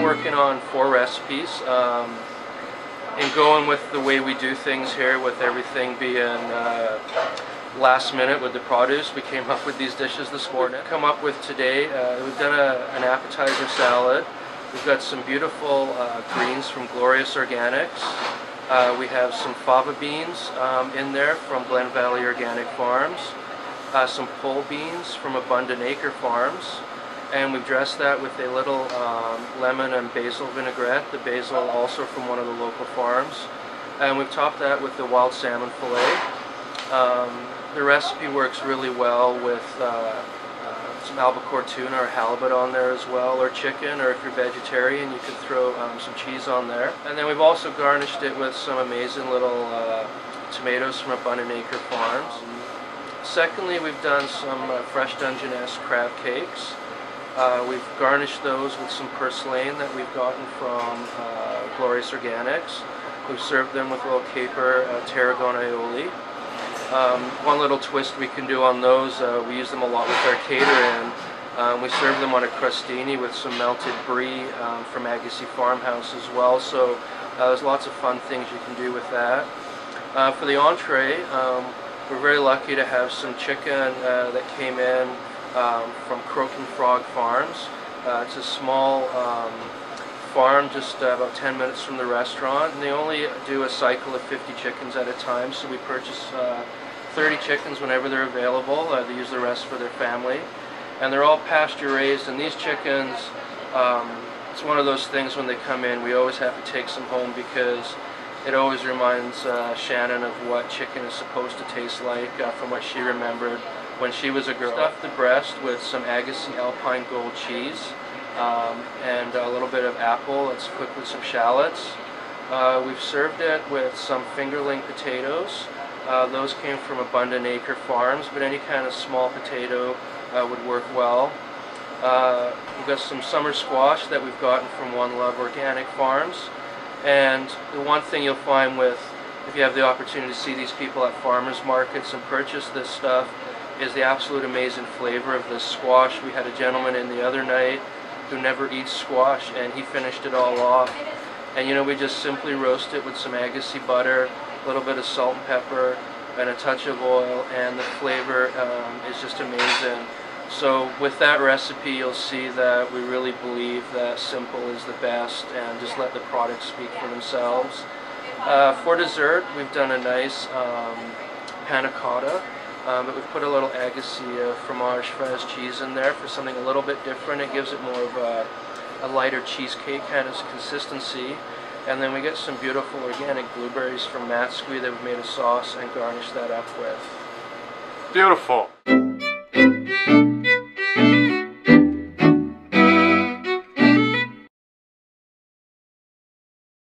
working on 4 recipes. And going with the way we do things here, with everything being last minute with the produce, we came up with these dishes this morning. Come up with today, we've done an appetizer salad. We've got some beautiful greens from Glorious Organics. We have some fava beans in there from Glen Valley Organic Farms. Some pole beans from Abundant Acre Farms. And we've dressed that with a little lemon and basil vinaigrette, the basil also from one of the local farms. And we've topped that with the wild salmon fillet. The recipe works really well with some albacore tuna or halibut on there as well, or chicken, or if you're vegetarian you can throw some cheese on there. And then we've also garnished it with some amazing little tomatoes from Abundant Acre Farms. Secondly, we've done some fresh Dungeness crab cakes. We've garnished those with some purslane that we've gotten from Glorious Organics. We've served them with a little caper tarragon aioli. One little twist we can do on those, we use them a lot with our catering. We serve them on a crostini with some melted brie from Agassiz Farmhouse as well. So there's lots of fun things you can do with that. For the entree, we're very lucky to have some chicken that came in from Croaking Frog Farms. It's a small farm just about 10 minutes from the restaurant, and they only do a cycle of 50 chickens at a time, so we purchase 30 chickens whenever they're available. They use the rest for their family, and they're all pasture raised. And these chickens, it's one of those things when they come in, we always have to take some home because it always reminds Shannon of what chicken is supposed to taste like from what she remembered when she was a girl. Stuffed the breast with some Agassiz Alpine Gold cheese and a little bit of apple. It's cooked with some shallots. We've served it with some fingerling potatoes. Those came from Abundant Acre Farms, but any kind of small potato would work well. We've got some summer squash that we've gotten from One Love Organic Farms. And the one thing you'll find with, if you have the opportunity to see these people at farmers markets and purchase this stuff, is the absolute amazing flavor of this squash. We had a gentleman in the other night who never eats squash, and he finished it all off. And you know, we just simply roast it with some Agassiz butter, a little bit of salt and pepper, and a touch of oil, and the flavor is just amazing. So with that recipe, you'll see that we really believe that simple is the best, and just let the products speak for themselves. For dessert, we've done a nice panna cotta. But we've put a little Agassiz fromage fraise cheese in there for something a little bit different. It gives it more of a lighter cheesecake kind of consistency. And then we get some beautiful organic blueberries from Matsqui that we've made a sauce and garnished that up with. Beautiful.